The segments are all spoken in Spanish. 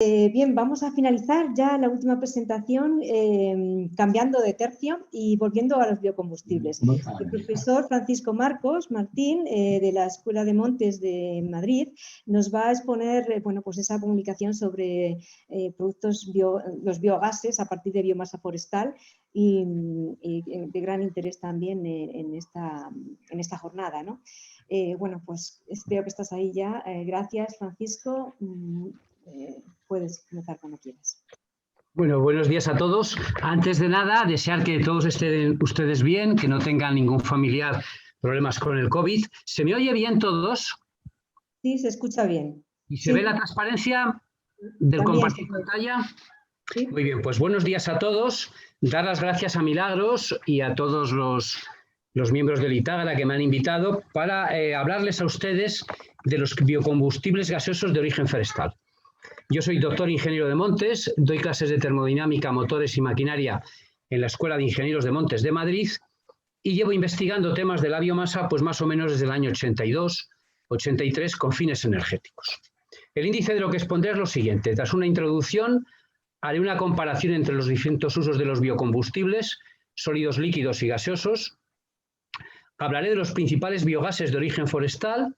Bien, vamos a finalizar ya la última presentación cambiando de tercio y volviendo a los biocombustibles. El profesor Francisco Martín, de la Escuela de Montes de Madrid, nos va a exponer pues esa comunicación sobre los biogases a partir de biomasa forestal y de gran interés también en esta jornada, ¿no? Pues espero que estás ahí ya. Gracias, Francisco. Puedes comenzar cuando quieras. Bueno, buenos días a todos. Antes de nada, desear que todos estén ustedes bien, que no tengan ningún familiar problemas con el COVID. ¿Se me oye bien todos? Sí, se escucha bien. ¿Y se ve la transparencia del compartir pantalla? Sí. Muy bien, pues buenos días a todos. Dar las gracias a Milagros y a todos los miembros del ITAGRA que me han invitado para hablarles a ustedes de los biocombustibles gaseosos de origen forestal. Yo soy doctor ingeniero de montes, doy clases de termodinámica, motores y maquinaria en la Escuela de Ingenieros de Montes de Madrid y llevo investigando temas de la biomasa pues más o menos desde el año 82, 83 con fines energéticos. El índice de lo que expondré es lo siguiente. Tras una introducción, haré una comparación entre los distintos usos de los biocombustibles, sólidos, líquidos y gaseosos. Hablaré de los principales biogases de origen forestal,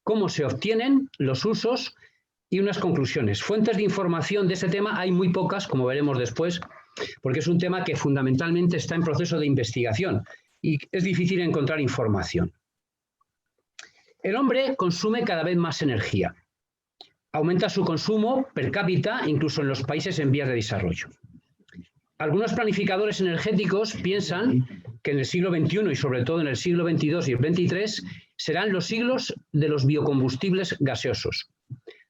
cómo se obtienen, los usos y unas conclusiones. Fuentes de información de este tema hay muy pocas, como veremos después, porque es un tema que fundamentalmente está en proceso de investigación y es difícil encontrar información. El hombre consume cada vez más energía. Aumenta su consumo per cápita, incluso en los países en vías de desarrollo. Algunos planificadores energéticos piensan que en el siglo XXI y sobre todo en el siglo XXII y el XXIII serán los siglos de los biocombustibles gaseosos,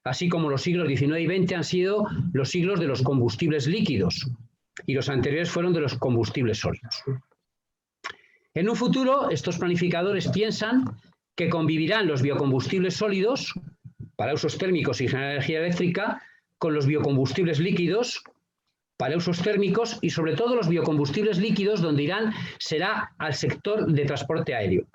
así como los siglos XIX y XX han sido los siglos de los combustibles líquidos y los anteriores fueron de los combustibles sólidos. En un futuro, estos planificadores piensan que convivirán los biocombustibles sólidos para usos térmicos y generar energía eléctrica con los biocombustibles líquidos para usos térmicos y sobre todo los biocombustibles líquidos donde irán será al sector de transporte aéreo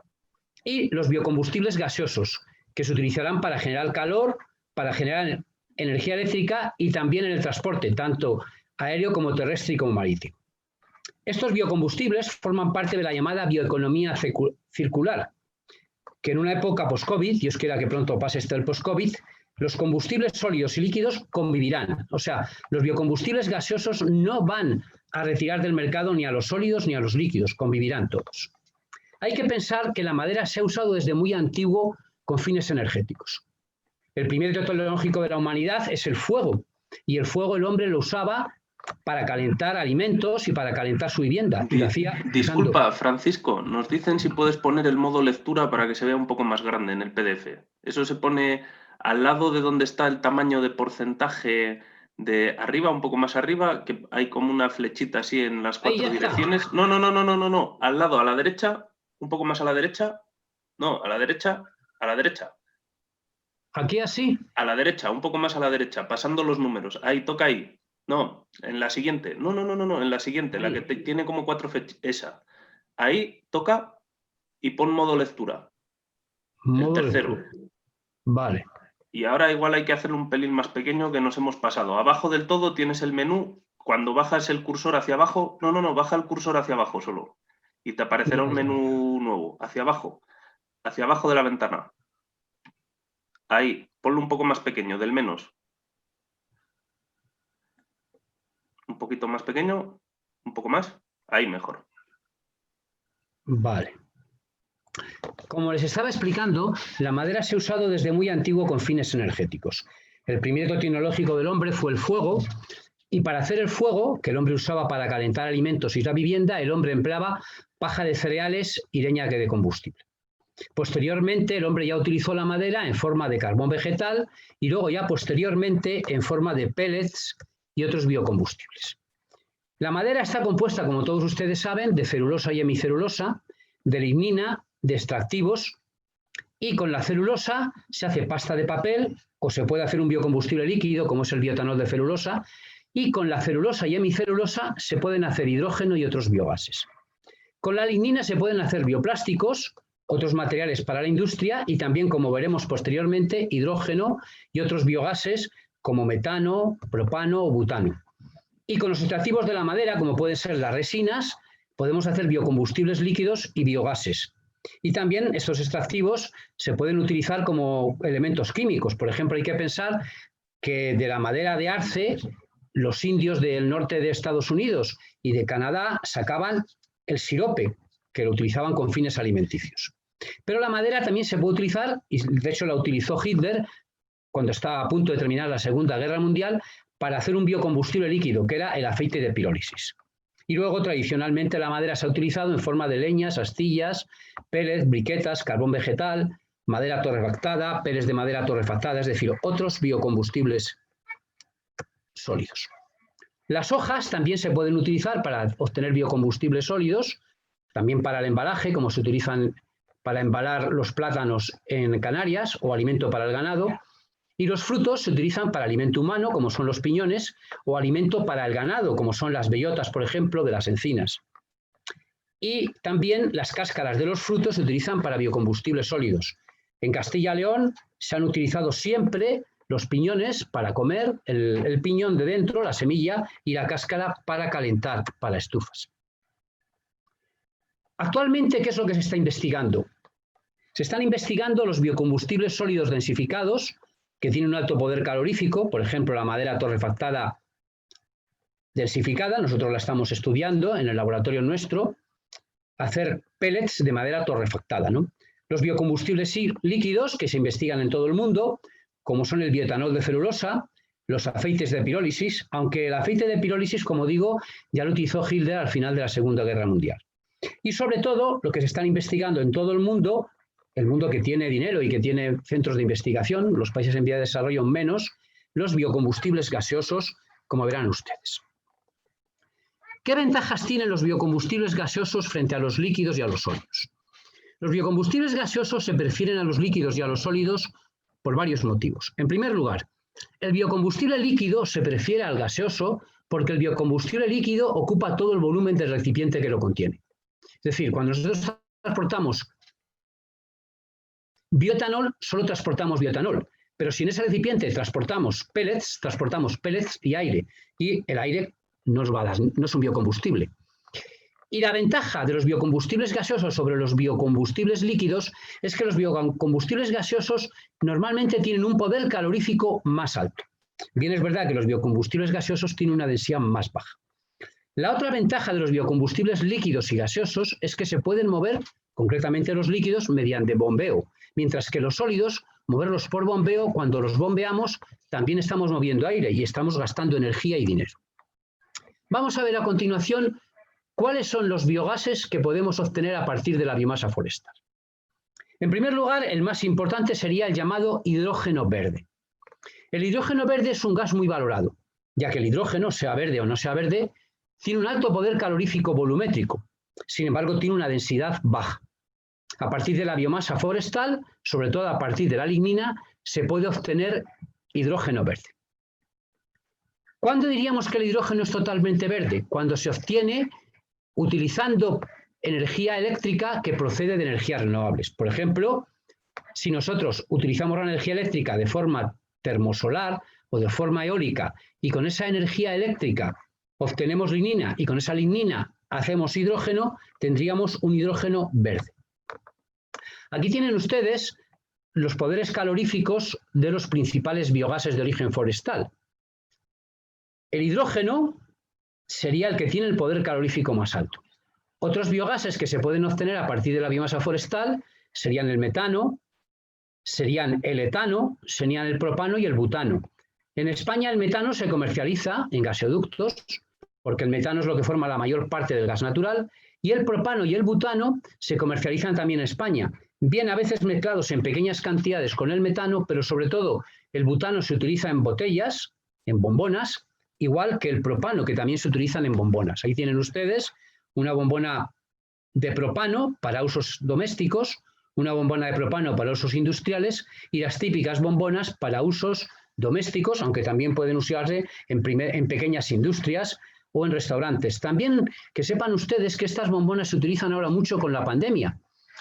y los biocombustibles gaseosos que se utilizarán para generar calor, para generar energía eléctrica y también en el transporte, tanto aéreo como terrestre y como marítimo. Estos biocombustibles forman parte de la llamada bioeconomía circular, que en una época post-COVID, Dios quiera que pronto pase el post-COVID, los combustibles sólidos y líquidos convivirán. O sea, los biocombustibles gaseosos no van a retirar del mercado ni a los sólidos ni a los líquidos, convivirán todos. Hay que pensar que la madera se ha usado desde muy antiguo con fines energéticos. El primer reto tecnológico de la humanidad es el fuego, y el fuego el hombre lo usaba para calentar alimentos y para calentar su vivienda. Y lo hacía Disculpa, Francisco, nos dicen si puedes poner el modo lectura para que se vea un poco más grande en el PDF. Eso se pone al lado de donde está el tamaño de porcentaje de arriba, un poco más arriba, que hay como una flechita así en las cuatro direcciones. No, al lado, a la derecha, un poco más a la derecha. No, a la derecha, a la derecha. ¿Aquí así? A la derecha, un poco más a la derecha, pasando los números. Ahí, toca ahí. No, en la siguiente. No, en la siguiente, ahí. La que tiene como 4 flechas. Esa. Ahí, toca y pon modo lectura. El tercero. Lectura. Vale. Y ahora igual hay que hacerlo un pelín más pequeño que nos hemos pasado. Abajo del todo tienes el menú. Cuando bajas el cursor hacia abajo... No, baja el cursor hacia abajo solo. Y te aparecerá un menú nuevo. Hacia abajo de la ventana. Ahí, ponlo un poco más pequeño, del menos. Un poquito más pequeño, un poco más. Ahí mejor. Vale. Como les estaba explicando, la madera se ha usado desde muy antiguo con fines energéticos. El primer reto tecnológico del hombre fue el fuego, y para hacer el fuego, que el hombre usaba para calentar alimentos y la vivienda, el hombre empleaba paja de cereales y leña de combustible. Posteriormente, el hombre ya utilizó la madera en forma de carbón vegetal y luego ya posteriormente en forma de pellets y otros biocombustibles. La madera está compuesta, como todos ustedes saben, de celulosa y hemicelulosa, de lignina, de extractivos, y con la celulosa se hace pasta de papel o se puede hacer un biocombustible líquido, como es el bioetanol de celulosa, y con la celulosa y hemicelulosa se pueden hacer hidrógeno y otros biogases. Con la lignina se pueden hacer bioplásticos, otros materiales para la industria y también, como veremos posteriormente, hidrógeno y otros biogases como metano, propano o butano. Y con los extractivos de la madera, como pueden ser las resinas, podemos hacer biocombustibles líquidos y biogases. Y también estos extractivos se pueden utilizar como elementos químicos. Por ejemplo, hay que pensar que de la madera de arce, los indios del norte de Estados Unidos y de Canadá sacaban el sirope, que lo utilizaban con fines alimenticios. Pero la madera también se puede utilizar, y de hecho la utilizó Hitler cuando estaba a punto de terminar la Segunda Guerra Mundial, para hacer un biocombustible líquido, que era el aceite de pirólisis. Y luego, tradicionalmente, la madera se ha utilizado en forma de leñas, astillas, pellets, briquetas, carbón vegetal, madera torrefactada, pellets de madera torrefactada, es decir, otros biocombustibles sólidos. Las hojas también se pueden utilizar para obtener biocombustibles sólidos, también para el embalaje, como se utilizan para embalar los plátanos en Canarias, o alimento para el ganado. Y los frutos se utilizan para alimento humano, como son los piñones, o alimento para el ganado, como son las bellotas, por ejemplo, de las encinas. Y también las cáscaras de los frutos se utilizan para biocombustibles sólidos. En Castilla y León se han utilizado siempre los piñones para comer, el piñón de dentro, la semilla, y la cáscara para calentar, para estufas. Actualmente, ¿qué es lo que se está investigando? Se están investigando los biocombustibles sólidos densificados, que tienen un alto poder calorífico, por ejemplo, la madera torrefactada densificada, nosotros la estamos estudiando en el laboratorio nuestro, hacer pellets de madera torrefactada, ¿no? Los biocombustibles líquidos que se investigan en todo el mundo, como son el bioetanol de celulosa, los aceites de pirólisis, aunque el aceite de pirólisis, como digo, ya lo utilizó Hitler al final de la Segunda Guerra Mundial. Y sobre todo, lo que se están investigando en todo el mundo que tiene dinero y que tiene centros de investigación, los países en vía de desarrollo menos, los biocombustibles gaseosos, como verán ustedes. ¿Qué ventajas tienen los biocombustibles gaseosos frente a los líquidos y a los sólidos? Los biocombustibles gaseosos se prefieren a los líquidos y a los sólidos por varios motivos. En primer lugar, el biocombustible líquido se prefiere al gaseoso porque el biocombustible líquido ocupa todo el volumen del recipiente que lo contiene. Es decir, cuando nosotros transportamos bioetanol, solo transportamos bioetanol, pero si en ese recipiente transportamos pellets y aire, y el aire no es un biocombustible. Y la ventaja de los biocombustibles gaseosos sobre los biocombustibles líquidos es que los biocombustibles gaseosos normalmente tienen un poder calorífico más alto. Bien, es verdad que los biocombustibles gaseosos tienen una densidad más baja. La otra ventaja de los biocombustibles líquidos y gaseosos es que se pueden mover, concretamente los líquidos, mediante bombeo, mientras que los sólidos, moverlos por bombeo, cuando los bombeamos, también estamos moviendo aire y estamos gastando energía y dinero. Vamos a ver a continuación cuáles son los biogases que podemos obtener a partir de la biomasa forestal. En primer lugar, el más importante sería el llamado hidrógeno verde. El hidrógeno verde es un gas muy valorado, ya que el hidrógeno, sea verde o no sea verde, tiene un alto poder calorífico volumétrico. Sin embargo, tiene una densidad baja. A partir de la biomasa forestal, sobre todo a partir de la lignina, se puede obtener hidrógeno verde. ¿Cuándo diríamos que el hidrógeno es totalmente verde? Cuando se obtiene utilizando energía eléctrica que procede de energías renovables. Por ejemplo, si nosotros utilizamos la energía eléctrica de forma termosolar o de forma eólica y con esa energía eléctrica obtenemos lignina y con esa lignina hacemos hidrógeno, tendríamos un hidrógeno verde. Aquí tienen ustedes los poderes caloríficos de los principales biogases de origen forestal. El hidrógeno sería el que tiene el poder calorífico más alto. Otros biogases que se pueden obtener a partir de la biomasa forestal serían el metano, serían el etano, serían el propano y el butano. En España el metano se comercializa en gaseoductos, porque el metano es lo que forma la mayor parte del gas natural, y el propano y el butano se comercializan también en España, bien a veces mezclados en pequeñas cantidades con el metano, pero sobre todo el butano se utiliza en botellas, en bombonas, igual que el propano, que también se utilizan en bombonas. Ahí tienen ustedes una bombona de propano para usos domésticos, una bombona de propano para usos industriales y las típicas bombonas para usos domésticos, aunque también pueden usarse en pequeñas industrias o en restaurantes. También que sepan ustedes que estas bombonas se utilizan ahora mucho con la pandemia.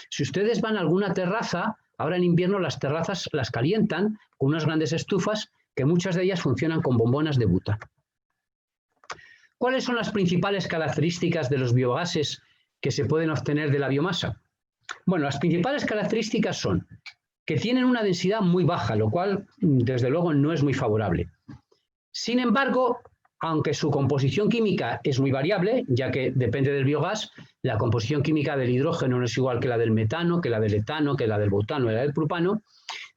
Si ustedes van a alguna terraza, ahora en invierno las terrazas las calientan con unas grandes estufas que muchas de ellas funcionan con bombonas de butano. ¿Cuáles son las principales características de los biogases que se pueden obtener de la biomasa? Bueno, las principales características son que tienen una densidad muy baja, lo cual, desde luego, no es muy favorable. Sin embargo, aunque su composición química es muy variable, ya que depende del biogás, la composición química del hidrógeno no es igual que la del metano, que la del etano, que la del butano, que la del propano,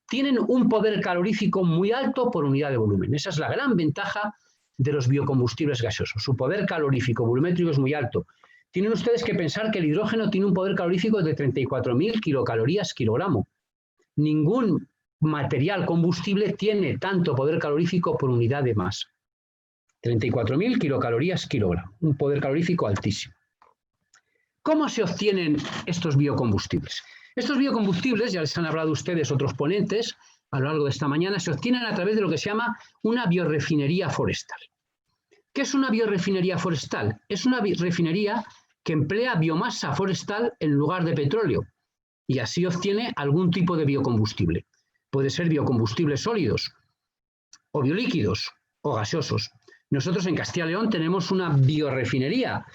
tienen un poder calorífico muy alto por unidad de volumen. Esa es la gran ventaja de los biocombustibles gaseosos. Su poder calorífico volumétrico es muy alto. Tienen ustedes que pensar que el hidrógeno tiene un poder calorífico de 34.000 kilocalorías kilogramo. Ningún material combustible tiene tanto poder calorífico por unidad de masa. 34.000 kilocalorías kilogramo, un poder calorífico altísimo. ¿Cómo se obtienen estos biocombustibles? Estos biocombustibles, ya les han hablado ustedes otros ponentes a lo largo de esta mañana, se obtienen a través de lo que se llama una biorefinería forestal. ¿Qué es una biorefinería forestal? Es una refinería que emplea biomasa forestal en lugar de petróleo y así obtiene algún tipo de biocombustible. Puede ser biocombustibles sólidos o biolíquidos o gaseosos. Nosotros en Castilla y León tenemos una biorefinería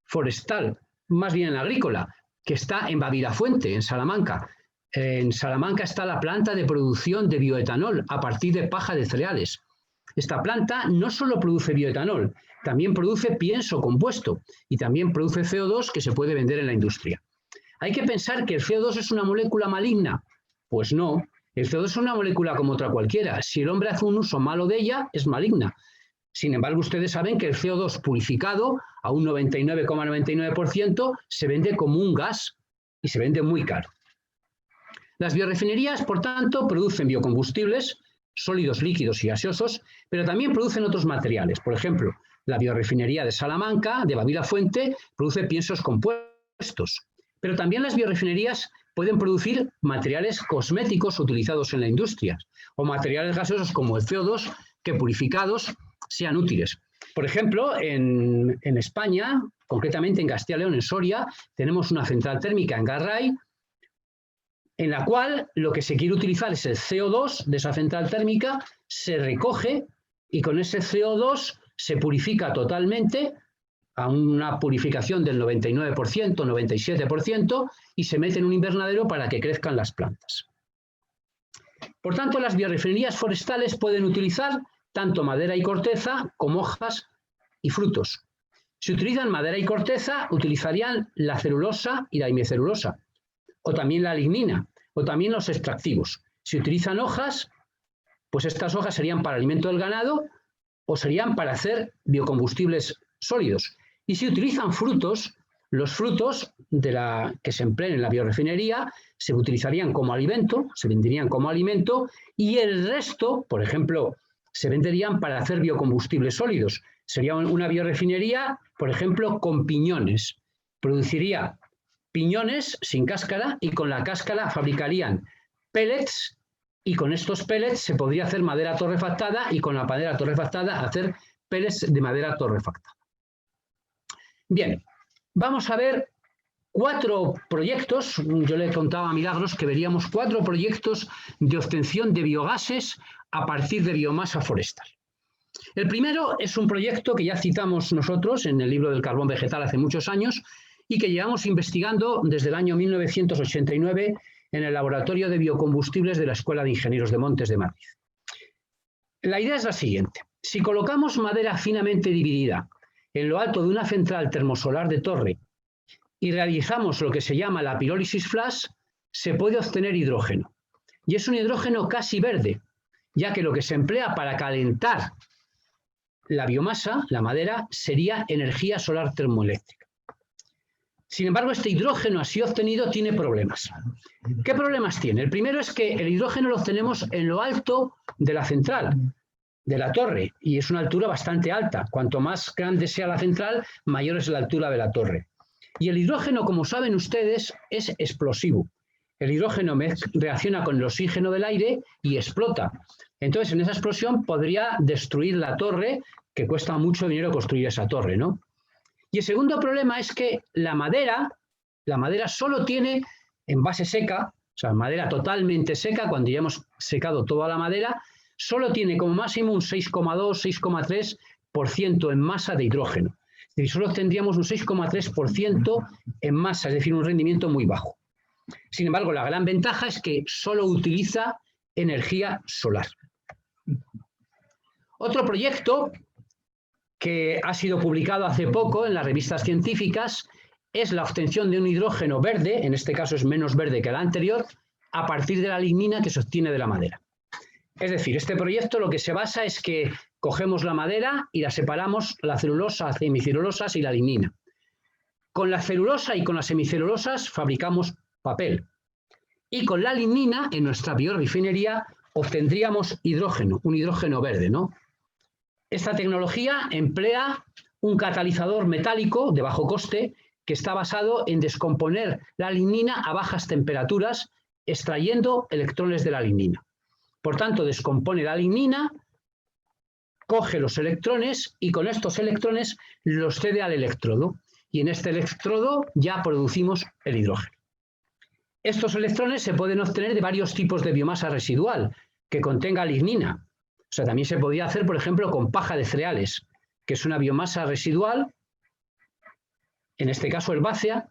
forestal, más bien agrícola, que está en Bavilafuente, en Salamanca. En Salamanca está la planta de producción de bioetanol a partir de paja de cereales. Esta planta no solo produce bioetanol, también produce pienso compuesto y también produce CO2 que se puede vender en la industria. ¿Hay que pensar que el CO2 es una molécula maligna? Pues no, el CO2 es una molécula como otra cualquiera. Si el hombre hace un uso malo de ella, es maligna. Sin embargo, ustedes saben que el CO2 purificado a un 99,99% se vende como un gas y se vende muy caro. Las biorefinerías, por tanto, producen biocombustibles sólidos, líquidos y gaseosos, pero también producen otros materiales. Por ejemplo, la biorefinería de Salamanca, de Bavilafuente, produce piensos compuestos. Pero también las biorefinerías pueden producir materiales cosméticos utilizados en la industria o materiales gaseosos como el CO2 que purificados sean útiles. Por ejemplo, en España, concretamente en Castilla y León, en Soria, tenemos una central térmica en Garray, en la cual lo que se quiere utilizar es el CO2 de esa central térmica, se recoge y con ese CO2 se purifica totalmente a una purificación del 99%, 97% y se mete en un invernadero para que crezcan las plantas. Por tanto, las biorefinerías forestales pueden utilizar tanto madera y corteza como hojas y frutos. Si utilizan madera y corteza, utilizarían la celulosa y la hemicelulosa, o también la lignina, o también los extractivos. Si utilizan hojas, pues estas hojas serían para alimento del ganado o serían para hacer biocombustibles sólidos. Y si utilizan frutos, los frutos que se empleen en la biorefinería se utilizarían como alimento, se venderían como alimento y el resto, por ejemplo, se venderían para hacer biocombustibles sólidos. Sería una biorefinería, por ejemplo, con piñones. Produciría piñones sin cáscara y con la cáscara fabricarían pellets y con estos pellets se podría hacer madera torrefactada y con la madera torrefactada hacer pellets de madera torrefactada. Bien, vamos a ver 4 proyectos. Yo le contaba a Milagros que veríamos 4 proyectos de obtención de biogases a partir de biomasa forestal. El primero es un proyecto que ya citamos nosotros en el libro del carbón vegetal hace muchos años y que llevamos investigando desde el año 1989 en el Laboratorio de Biocombustibles de la Escuela de Ingenieros de Montes de Madrid. La idea es la siguiente. Si colocamos madera finamente dividida en lo alto de una central termosolar de torre y realizamos lo que se llama la pirólisis flash, se puede obtener hidrógeno. Y es un hidrógeno casi verde, ya que lo que se emplea para calentar la biomasa, la madera, sería energía solar termoeléctrica. Sin embargo, este hidrógeno así obtenido tiene problemas. ¿Qué problemas tiene? El primero es que el hidrógeno lo obtenemos en lo alto de la central, de la torre, y es una altura bastante alta. Cuanto más grande sea la central, mayor es la altura de la torre. Y el hidrógeno, como saben ustedes, es explosivo. El hidrógeno reacciona con el oxígeno del aire y explota. Entonces, en esa explosión podría destruir la torre, que cuesta mucho dinero construir esa torre, ¿no? Y el segundo problema es que la madera solo tiene en base seca, o sea, madera totalmente seca, cuando ya hemos secado toda la madera, solo tiene como máximo un 6,2, 6,3% en masa de hidrógeno. Es decir, solo tendríamos un 6,3% en masa, es decir, un rendimiento muy bajo. Sin embargo, la gran ventaja es que solo utiliza energía solar. Otro proyecto que ha sido publicado hace poco en las revistas científicas es la obtención de un hidrógeno verde, en este caso es menos verde que el anterior, a partir de la lignina que se obtiene de la madera. Es decir, este proyecto lo que se basa es que cogemos la madera y la separamos, la celulosa, semicelulosas y la lignina. Con la celulosa y con las semicelulosas fabricamos papel. Y con la lignina, en nuestra biorrefinería, obtendríamos hidrógeno, un hidrógeno verde, ¿no? Esta tecnología emplea un catalizador metálico de bajo coste que está basado en descomponer la lignina a bajas temperaturas, extrayendo electrones de la lignina. Por tanto, descompone la lignina, coge los electrones y con estos electrones los cede al electrodo. Y en este electrodo ya producimos el hidrógeno. Estos electrones se pueden obtener de varios tipos de biomasa residual que contenga lignina. O sea, también se podría hacer, por ejemplo, con paja de cereales, que es una biomasa residual, en este caso herbácea,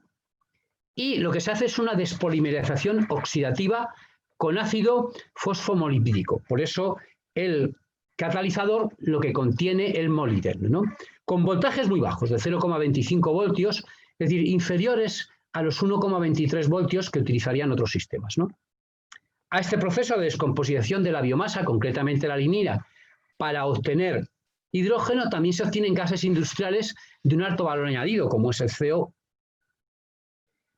y lo que se hace es una despolimerización oxidativa con ácido fosfomolibdídico. Por eso el catalizador lo que contiene el molibdeno, ¿no? Con voltajes muy bajos, de 0,25 voltios, es decir, inferiores a los 1,23 voltios que utilizarían otros sistemas, ¿no? A este proceso de descomposición de la biomasa, concretamente la lignina, para obtener hidrógeno también se obtienen gases industriales de un alto valor añadido, como es el CO.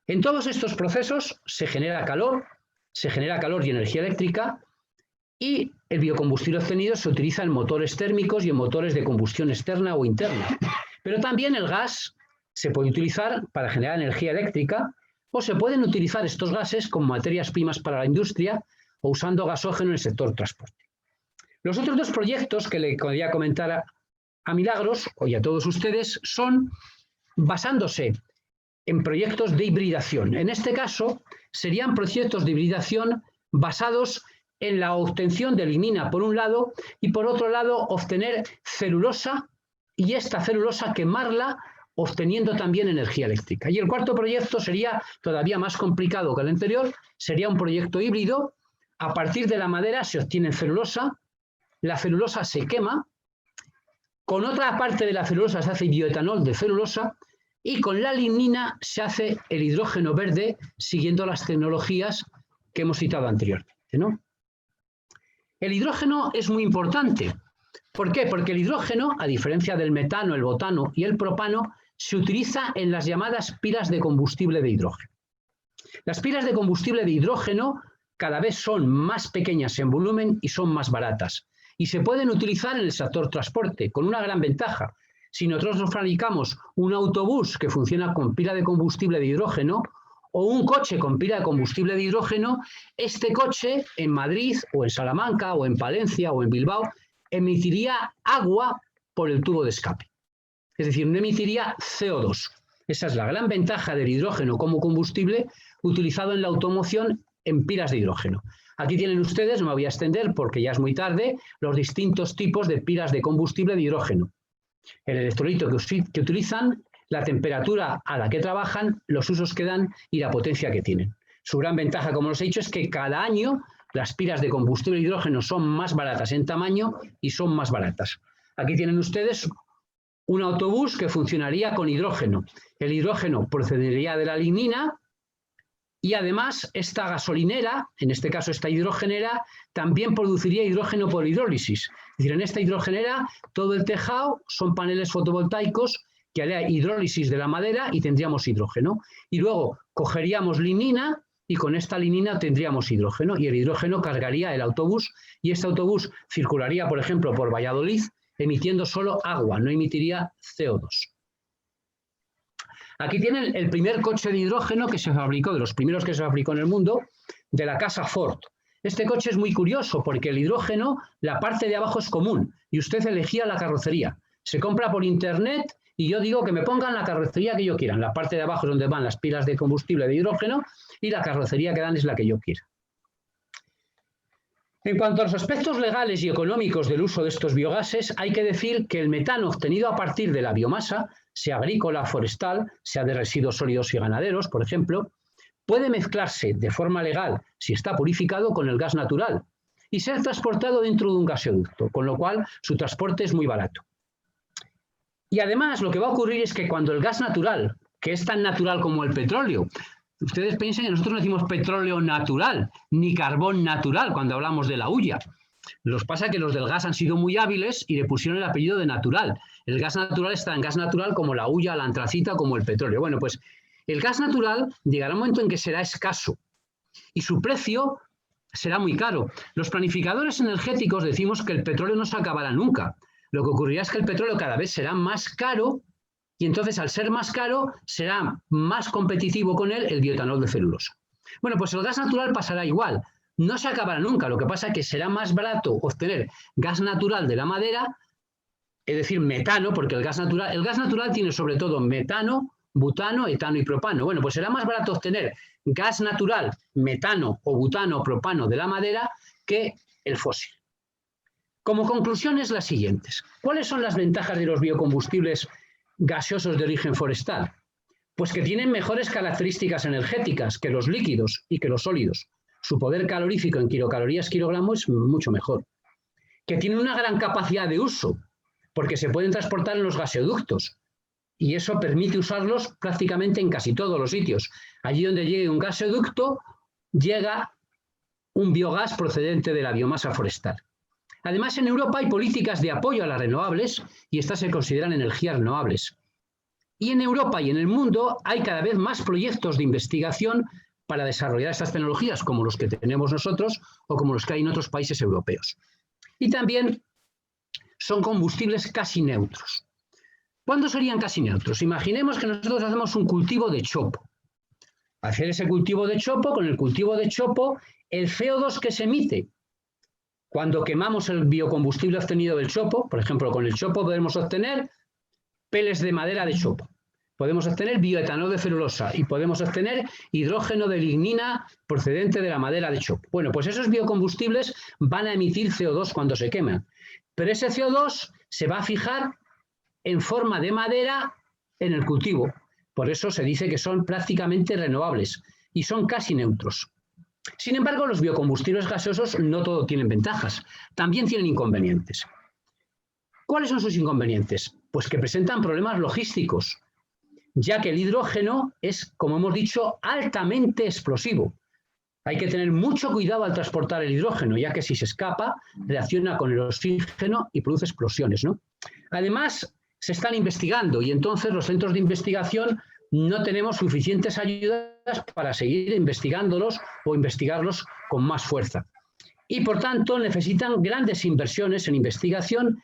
En todos estos procesos se genera calor y energía eléctrica, y el biocombustible obtenido se utiliza en motores térmicos y en motores de combustión externa o interna. Pero también el gas se puede utilizar para generar energía eléctrica, o se pueden utilizar estos gases como materias primas para la industria o usando gasógeno en el sector transporte. Los otros dos proyectos que le podría comentar a Milagros y a todos ustedes son basándose en proyectos de hibridación. En este caso, serían proyectos de hibridación basados en la obtención de lignina por un lado y por otro lado obtener celulosa y esta celulosa quemarla obteniendo también energía eléctrica. Y el cuarto proyecto sería todavía más complicado que el anterior, sería un proyecto híbrido. A partir de la madera se obtiene celulosa, la celulosa se quema, con otra parte de la celulosa se hace bioetanol de celulosa y con la lignina se hace el hidrógeno verde siguiendo las tecnologías que hemos citado anteriormente, ¿no? El hidrógeno es muy importante. ¿Por qué? Porque el hidrógeno, a diferencia del metano, el butano y el propano, se utiliza en las llamadas pilas de combustible de hidrógeno. Las pilas de combustible de hidrógeno cada vez son más pequeñas en volumen y son más baratas. Y se pueden utilizar en el sector transporte, con una gran ventaja. Si nosotros fabricamos un autobús que funciona con pila de combustible de hidrógeno o un coche con pila de combustible de hidrógeno, este coche en Madrid o en Salamanca o en Palencia o en Bilbao emitiría agua por el tubo de escape. Es decir, no emitiría CO2. Esa es la gran ventaja del hidrógeno como combustible utilizado en la automoción en pilas de hidrógeno. Aquí tienen ustedes, no me voy a extender porque ya es muy tarde, los distintos tipos de pilas de combustible de hidrógeno. El electrolito que utilizan, la temperatura a la que trabajan, los usos que dan y la potencia que tienen. Su gran ventaja, como les he dicho, es que cada año las pilas de combustible de hidrógeno son más baratas en tamaño y son más baratas. Aquí tienen ustedes un autobús que funcionaría con hidrógeno. El hidrógeno procedería de la lignina y además esta gasolinera, en este caso esta hidrogenera, también produciría hidrógeno por hidrólisis. Es decir, en esta hidrogenera todo el tejado son paneles fotovoltaicos que haría hidrólisis de la madera y tendríamos hidrógeno. Y luego cogeríamos lignina y con esta lignina tendríamos hidrógeno y el hidrógeno cargaría el autobús y este autobús circularía, por ejemplo, por Valladolid emitiendo solo agua, no emitiría CO2. Aquí tienen el primer coche de hidrógeno que se fabricó, de los primeros que se fabricó en el mundo, de la casa Ford. Este coche es muy curioso porque el hidrógeno, la parte de abajo es común y usted elegía la carrocería. Se compra por internet y yo digo que me pongan la carrocería que yo quiera. En la parte de abajo es donde van las pilas de combustible de hidrógeno y la carrocería que dan es la que yo quiera. En cuanto a los aspectos legales y económicos del uso de estos biogases, hay que decir que el metano obtenido a partir de la biomasa, sea agrícola, forestal, sea de residuos sólidos y ganaderos, por ejemplo, puede mezclarse de forma legal, si está purificado, con el gas natural y ser transportado dentro de un gasoducto, con lo cual su transporte es muy barato. Y además lo que va a ocurrir es que cuando el gas natural, que es tan natural como el petróleo, ustedes piensen que nosotros no decimos petróleo natural, ni carbón natural cuando hablamos de la hulla. Los pasa que los del gas han sido muy hábiles y le pusieron el apellido de natural. El gas natural está en gas natural como la hulla, la antracita, como el petróleo. Bueno, pues el gas natural llegará un momento en que será escaso y su precio será muy caro. Los planificadores energéticos decimos que el petróleo no se acabará nunca. Lo que ocurrirá es que el petróleo cada vez será más caro y entonces al ser más caro será más competitivo con él el bioetanol de celulosa. Bueno, pues el gas natural pasará igual. No se acabará nunca. Lo que pasa es que será más barato obtener gas natural de la madera, es decir, metano, porque el gas natural tiene sobre todo metano, butano, etano y propano. Bueno, pues será más barato obtener gas natural, metano o butano o propano de la madera que el fósil. Como conclusión es las siguientes. ¿Cuáles son las ventajas de los biocombustibles gaseosos de origen forestal? Pues que tienen mejores características energéticas que los líquidos y que los sólidos. Su poder calorífico en kilocalorías kilogramo es mucho mejor. Que tienen una gran capacidad de uso, porque se pueden transportar en los gasoductos. Y eso permite usarlos prácticamente en casi todos los sitios. Allí donde llegue un gasoducto, llega un biogás procedente de la biomasa forestal. Además, en Europa hay políticas de apoyo a las renovables y estas se consideran energías renovables. Y en Europa y en el mundo hay cada vez más proyectos de investigación para desarrollar estas tecnologías, como los que tenemos nosotros o como los que hay en otros países europeos. Y también son combustibles casi neutros. ¿Cuándo serían casi neutros? Imaginemos que nosotros hacemos un cultivo de chopo. Hacer ese cultivo de chopo, con el cultivo de chopo, el CO2 que se emite cuando quemamos el biocombustible obtenido del chopo, por ejemplo, con el chopo podemos obtener peles de madera de chopo, podemos obtener bioetanol de celulosa y podemos obtener hidrógeno de lignina procedente de la madera de chopo. Bueno, pues esos biocombustibles van a emitir CO2 cuando se queman, pero ese CO2 se va a fijar en forma de madera en el cultivo. Por eso se dice que son prácticamente renovables y son casi neutros. Sin embargo, los biocombustibles gaseosos no todo tienen ventajas, también tienen inconvenientes. ¿Cuáles son sus inconvenientes? Pues que presentan problemas logísticos, ya que el hidrógeno es, como hemos dicho, altamente explosivo. Hay que tener mucho cuidado al transportar el hidrógeno, ya que si se escapa, reacciona con el oxígeno y produce explosiones, ¿no? Además, se están investigando y entonces los centros de investigación no tenemos suficientes ayudas para seguir investigándolos o investigarlos con más fuerza. Y por tanto necesitan grandes inversiones en investigación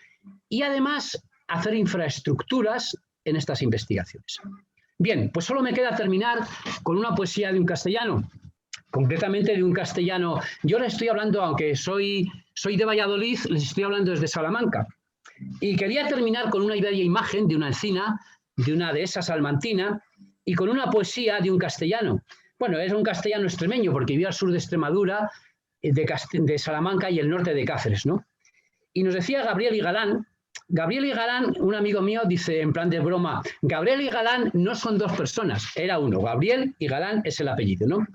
y además hacer infraestructuras en estas investigaciones. Bien, pues solo me queda terminar con una poesía de un castellano, concretamente de un castellano. Yo les estoy hablando, aunque soy de Valladolid, les estoy hablando desde Salamanca. Y quería terminar con una bella imagen de una encina, de una dehesa salmantina, y con una poesía de un castellano. Bueno, es un castellano extremeño, porque vivía al sur de Extremadura, de Salamanca y el norte de Cáceres, ¿no? Y nos decía Gabriel y Galán, un amigo mío, dice en plan de broma, Gabriel y Galán no son dos personas, era uno, Gabriel y Galán es el apellido, ¿no?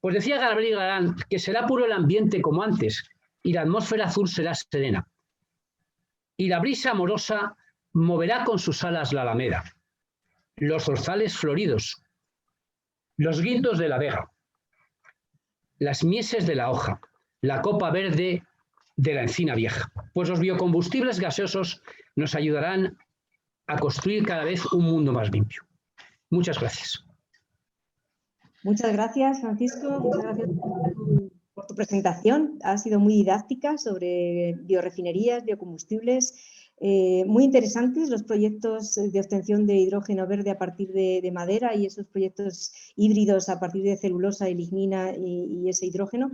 Pues decía Gabriel y Galán que será puro el ambiente como antes, y la atmósfera azul será serena. Y la brisa amorosa moverá con sus alas la alameda, los zorzales floridos, los guindos de la vega, las mieses de la hoja, la copa verde de la encina vieja. Pues los biocombustibles gaseosos nos ayudarán a construir cada vez un mundo más limpio. Muchas gracias. Muchas gracias, Francisco. Muchas gracias por tu presentación. Ha sido muy didáctica sobre biorefinerías, biocombustibles. Muy interesantes los proyectos de obtención de hidrógeno verde a partir de madera y esos proyectos híbridos a partir de celulosa y lignina y ese hidrógeno.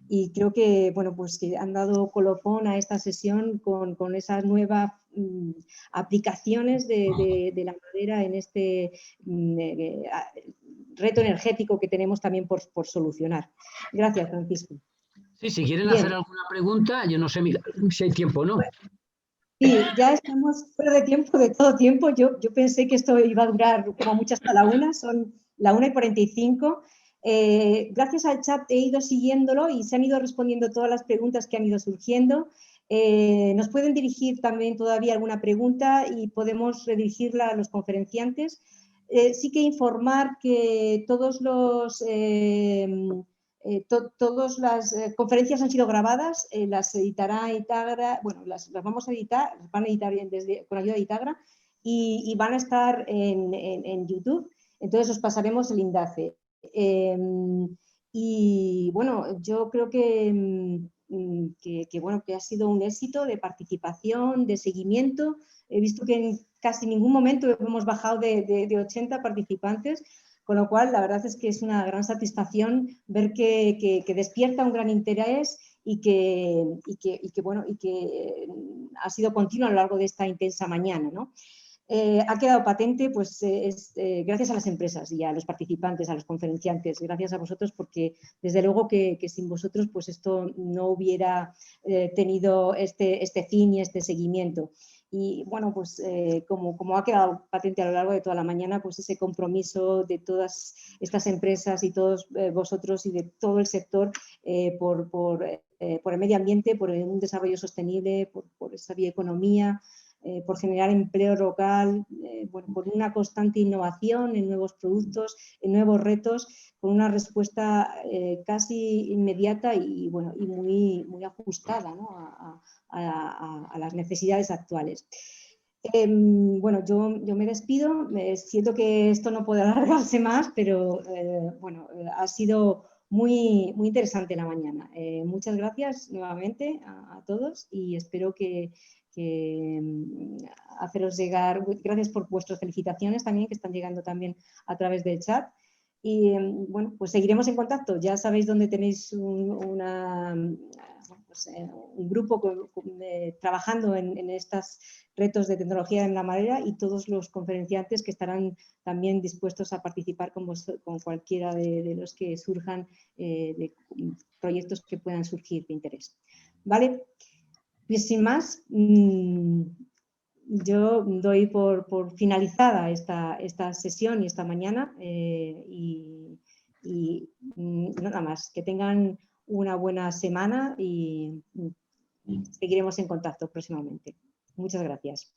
Y creo que, bueno, pues que han dado colofón a esta sesión con esas nuevas aplicaciones de la madera en este reto energético que tenemos también por solucionar. Gracias, Francisco. Sí, si quieren Bien. hacer alguna pregunta, yo no sé si hay tiempo o no. Sí, ya estamos fuera de tiempo, de todo tiempo. Yo pensé que esto iba a durar como mucho hasta la 1, son la 1:45. Gracias al chat he ido siguiéndolo y se han ido respondiendo todas las preguntas que han ido surgiendo. Nos pueden dirigir también todavía alguna pregunta y podemos redirigirla a los conferenciantes. Sí que informar que todas las conferencias han sido grabadas, las editará Itagra, bueno, las vamos a editar, las van a editar con ayuda de Itagra y van a estar en YouTube, entonces os pasaremos el enlace. Y bueno, yo creo bueno, que ha sido un éxito de participación, de seguimiento. He visto que en casi ningún momento hemos bajado de 80 participantes, con lo cual la verdad es que es una gran satisfacción ver que despierta un gran interés y que ha sido continuo a lo largo de esta intensa mañana, ¿no? Ha quedado patente, pues, gracias a las empresas y a los participantes, a los conferenciantes, gracias a vosotros, porque desde luego que sin vosotros pues esto no hubiera tenido este fin y este seguimiento. Y bueno, pues como ha quedado patente a lo largo de toda la mañana, pues ese compromiso de todas estas empresas y todos vosotros y de todo el sector por el medio ambiente, por un desarrollo sostenible, por esa bioeconomía, por generar empleo local, bueno, por una constante innovación en nuevos productos, en nuevos retos, con una respuesta casi inmediata y, bueno, y muy ajustada, ¿no? a las necesidades actuales. Bueno, yo me despido, siento que esto no puede alargarse más, pero bueno, ha sido muy interesante la mañana. Muchas gracias nuevamente a todos y espero que haceros llegar, gracias por vuestras felicitaciones también, que están llegando también a través del chat. Y bueno, pues seguiremos en contacto. Ya sabéis dónde tenéis un grupo trabajando en estos retos de tecnología en la madera y todos los conferenciantes que estarán también dispuestos a participar con cualquiera de los que surjan, de proyectos que puedan surgir de interés. ¿Vale? Pues sin más, yo doy por finalizada esta sesión y esta mañana y nada más. Que tengan una buena semana y seguiremos en contacto próximamente. Muchas gracias.